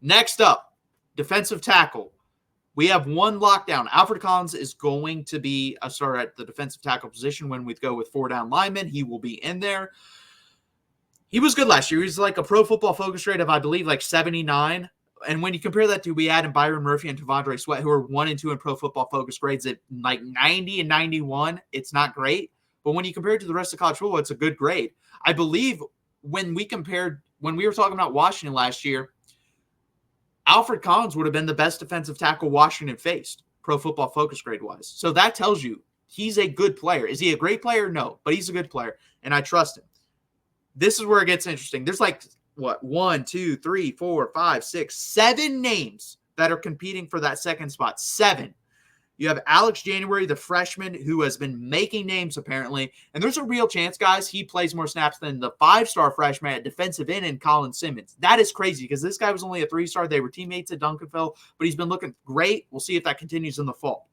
Next up, defensive tackle. We have one lockdown. Alfred Collins is going to be a starter at the defensive tackle position when we go with 4 down linemen. He will be in there. He was good last year. He was like a Pro Football Focus rate of, I believe, like 79. And when you compare that to, we add in Byron Murphy and Tavondre Sweat, who are 1 and 2 in Pro Football Focus grades at like 90 and 91. It's not great. But when you compare it to the rest of college football, it's a good grade. I believe when we were talking about Washington last year, Alfred Collins would have been the best defensive tackle Washington faced, Pro Football Focus grade-wise. So that tells you he's a good player. Is he a great player? No, but he's a good player, and I trust him. This is where it gets interesting. There's like, 1, 2, 3, 4, 5, 6, 7 names that are competing for that second spot. 7. You have Alex January, the freshman, who has been making names apparently. And there's a real chance, guys, he plays more snaps than the 5-star freshman at defensive end in Colin Simmons. That is crazy because this guy was only a 3-star. They were teammates at Duncanville, but he's been looking great. We'll see if that continues in the fall.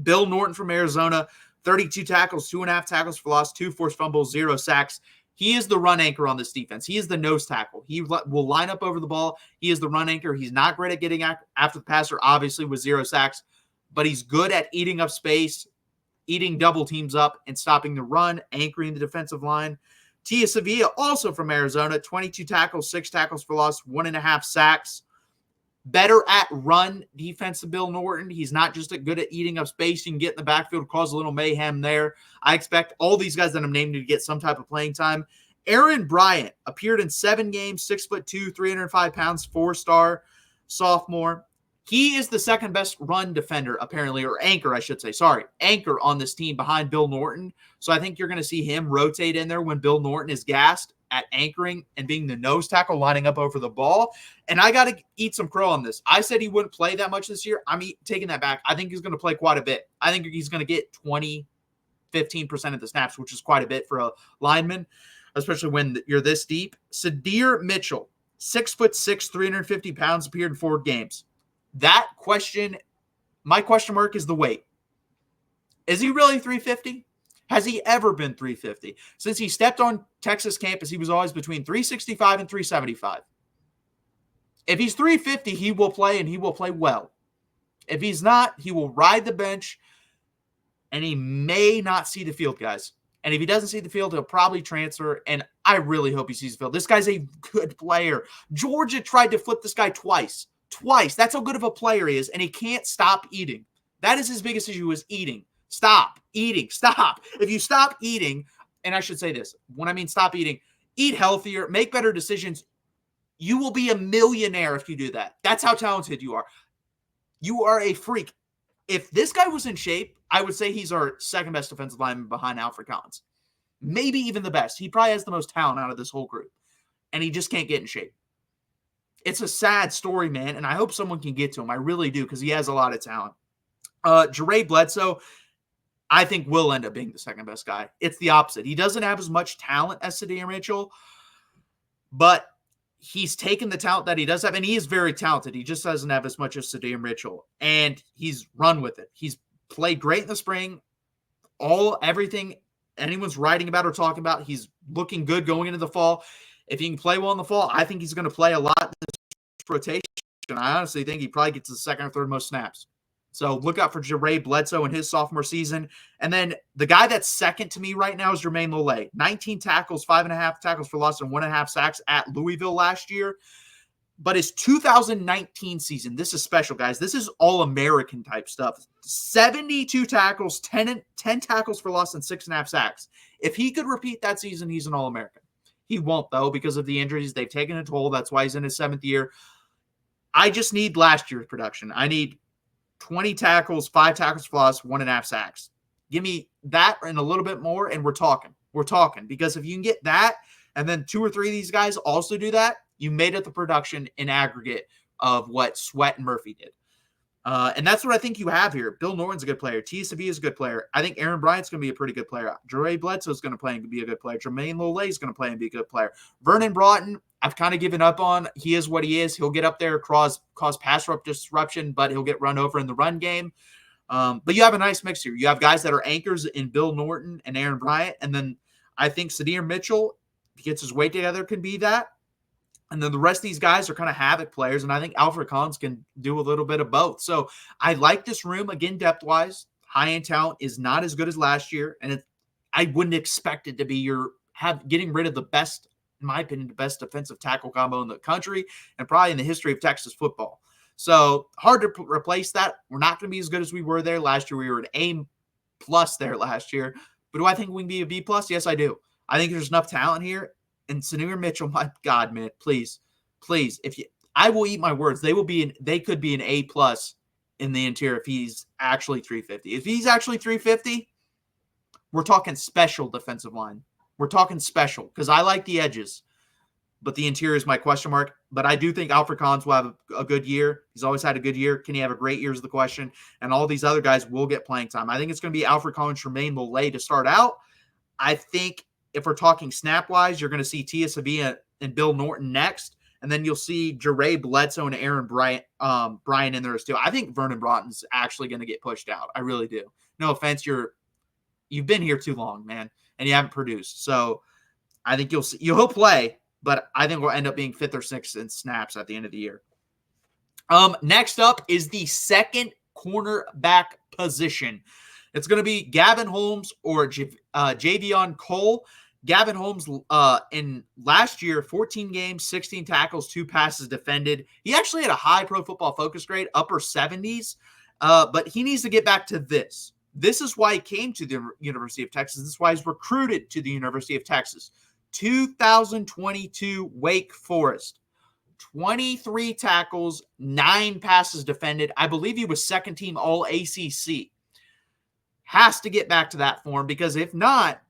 Bill Norton from Arizona, 32 tackles, 2.5 tackles for loss, 2 forced fumbles, 0 sacks. He is the run anchor on this defense. He is the nose tackle. He will line up over the ball. He is the run anchor. He's not great at getting after the passer, obviously, with 0 sacks. But he's good at eating up space, eating double teams up, and stopping the run, anchoring the defensive line. Tia Sevilla, also from Arizona, 22 tackles, 6 tackles for loss, 1.5 sacks. Better at run defense than Bill Norton. He's not just good at eating up space. You can get in the backfield, cause a little mayhem there. I expect all these guys that I'm naming to get some type of playing time. Aaron Bryant appeared in 7 games, 6'2", 305 pounds, 4-star sophomore. He is the second best run defender, apparently, or anchor, I should say. Sorry, anchor on this team behind Bill Norton. So I think you're going to see him rotate in there when Bill Norton is gassed at anchoring and being the nose tackle, lining up over the ball. And I got to eat some crow on this. I said he wouldn't play that much this year. I'm taking that back. I think he's going to play quite a bit. I think he's going to get 15% of the snaps, which is quite a bit for a lineman, especially when you're this deep. Sadir Mitchell, 6'6", 350 pounds, appeared in 4 games. My question mark is the weight. Is he really 350? Has he ever been 350? Since he stepped on Texas campus, he was always between 365 and 375. If he's 350, he will play, and he will play well. If he's not, he will ride the bench, and he may not see the field, guys. And if he doesn't see the field, he'll probably transfer, and I really hope he sees the field. This guy's a good player. Georgia tried to flip this guy twice. That's how good of a player he is, and he can't stop eating. That is his biggest issue, is eating. Stop eating. Stop. If you stop eating, and I should say this, when I mean stop eating, eat healthier, make better decisions. You will be a millionaire if you do that. That's how talented you are. You are a freak. If this guy was in shape, I would say he's our second best defensive lineman behind Alfred Collins. Maybe even the best. He probably has the most talent out of this whole group, and he just can't get in shape. It's a sad story, man, and I hope someone can get to him. I really do, because he has a lot of talent. Jere Bledsoe, I think, will end up being the second best guy. It's the opposite. He doesn't have as much talent as Sadir Mitchell, but he's taken the talent that he does have, and he is very talented. He just doesn't have as much as Sadir Mitchell, and he's run with it. He's played great in the spring. Everything anyone's writing about or talking about, he's looking good going into the fall. If he can play well in the fall, I think he's going to play a lot in this rotation. I honestly think he probably gets the second or third most snaps. So look out for Jere Bledsoe in his sophomore season. And then the guy that's second to me right now is Jermaine Lole. 19 tackles, 5.5 tackles for loss, and 1.5 sacks at Louisville last year. But his 2019 season, this is special, guys. This is all-American type stuff. 72 tackles, 10 tackles for loss, and 6.5 sacks. If he could repeat that season, he's an All-American. He won't, though, because of the injuries. They've taken a toll. That's why he's in his 7th year. I just need last year's production. I need 20 tackles, 5 tackles for loss, 1.5 sacks. Give me that and a little bit more, and we're talking. We're talking. Because if you can get that, and then 2 or 3 of these guys also do that, you made it the production in aggregate of what Sweat and Murphy did. And that's what I think you have here. Bill Norton's a good player. Tia Sevilla is a good player. I think Aaron Bryant's going to be a pretty good player. Jere Bledsoe is going to play and be a good player. Jermaine Lole is going to play and be a good player. Vernon Broughton, I've kind of given up on. He is what he is. He'll get up there, cause pass rush disruption, but he'll get run over in the run game. But you have a nice mix here. You have guys that are anchors in Bill Norton and Aaron Bryant. And then I think Sadir Mitchell, if he gets his weight together, can be that. And then the rest of these guys are kind of havoc players, and I think Alfred Collins can do a little bit of both. So I like this room, again, depth-wise. High-end talent is not as good as last year, and I wouldn't expect it to be getting rid of the best, in my opinion, the best defensive tackle combo in the country and probably in the history of Texas football. So hard to replace that. We're not going to be as good as we were there last year. We were an A+ there last year. But do I think we can be a B+? Yes, I do. I think there's enough talent here. And Sanir Mitchell, my God, man, please, I will eat my words. They could be an A+ in the interior if he's actually 350. If he's actually 350, we're talking special defensive line. We're talking special because I like the edges, but the interior is my question mark. But I do think Alfred Collins will have a good year. He's always had a good year. Can he have a great year is the question. And all these other guys will get playing time. I think it's going to be Alfred Collins, Tremaine Lollet to start out. I think if we're talking snap-wise, you're going to see Tia Savia and Bill Norton next. And then you'll see Jeray Bledsoe and Aaron Bryant in there too. I think Vernon Broughton's actually going to get pushed out. I really do. No offense, you've been here too long, man, and you haven't produced. So I think he'll play, but I think we'll end up being 5th or 6th in snaps at the end of the year. Next up is the second cornerback position. It's going to be Gavin Holmes or Javion Cole. Gavin Holmes, in last year, 14 games, 16 tackles, 2 passes defended. He actually had a high Pro Football Focus grade, upper 70s, but he needs to get back to this. This is why he came to the University of Texas. This is why he's recruited to the University of Texas. 2022 Wake Forest. 23 tackles, 9 passes defended. I believe he was second team All ACC. Has to get back to that form because if not,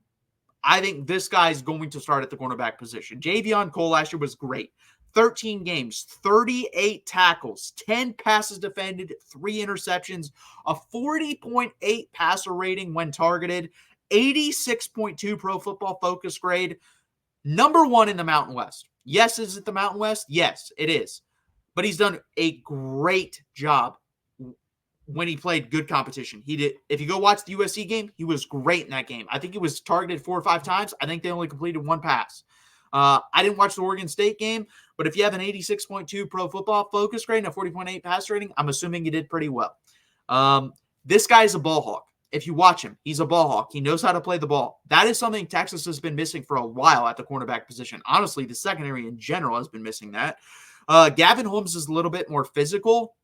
I think this guy's going to start at the cornerback position. Javion Cole last year was great. 13 games, 38 tackles, 10 passes defended, 3 interceptions, a 40.8 passer rating when targeted, 86.2 Pro Football Focus grade, number 1 in the Mountain West. Yes, is it the Mountain West? Yes, it is. But he's done a great job when he played good competition. He did. If you go watch the USC game, he was great in that game. I think he was targeted 4 or 5 times. I think they only completed 1 pass. I didn't watch the Oregon State game, but if you have an 86.2 Pro Football Focus grade and a 40.8 pass rating, I'm assuming you did pretty well. This guy's a ball hawk. If you watch him, he's a ball hawk. He knows how to play the ball. That is something Texas has been missing for a while at the cornerback position. Honestly, the secondary in general has been missing that. Gavin Holmes is a little bit more physical.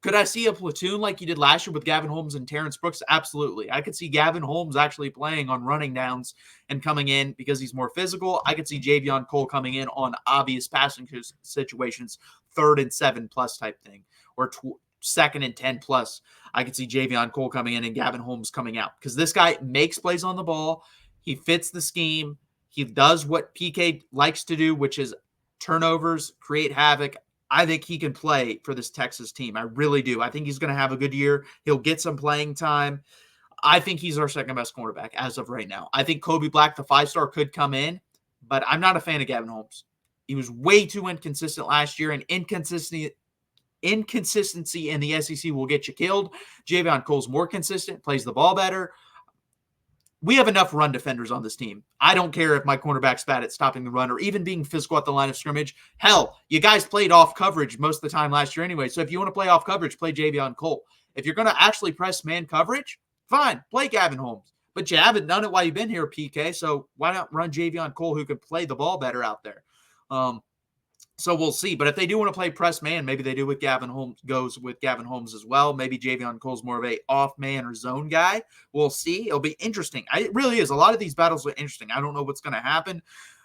Could I see a platoon like you did last year with Gavin Holmes and Terrence Brooks? Absolutely. I could see Gavin Holmes actually playing on running downs and coming in because he's more physical. I could see Javion Cole coming in on obvious passing situations, 3rd and 7+ type thing, or 2nd and 10+. I could see Javion Cole coming in and Gavin Holmes coming out because this guy makes plays on the ball. He fits the scheme. He does what PK likes to do, which is turnovers, create havoc. I think he can play for this Texas team. I really do. I think he's going to have a good year. He'll get some playing time. I think he's our second best cornerback as of right now. I think Kobe Black, the 5-star, could come in, but I'm not a fan of Gavin Holmes. He was way too inconsistent last year, and inconsistency in the SEC will get you killed. Javion Cole's more consistent, plays the ball better. We have enough run defenders on this team. I don't care if my cornerback's bad at stopping the run or even being physical at the line of scrimmage. Hell, you guys played off coverage most of the time last year anyway. So if you want to play off coverage, play Javion Cole. If you're going to actually press man coverage, fine, play Gavin Holmes. But you haven't done it while you've been here, PK. So why not run Javion Cole, who can play the ball better out there? So we'll see. But if they do want to play press man, maybe they do with Gavin Holmes, goes with Gavin Holmes as well. Maybe Javion Cole's more of a off man or zone guy. We'll see. It'll be interesting. It really is. A lot of these battles are interesting. I don't know what's going to happen.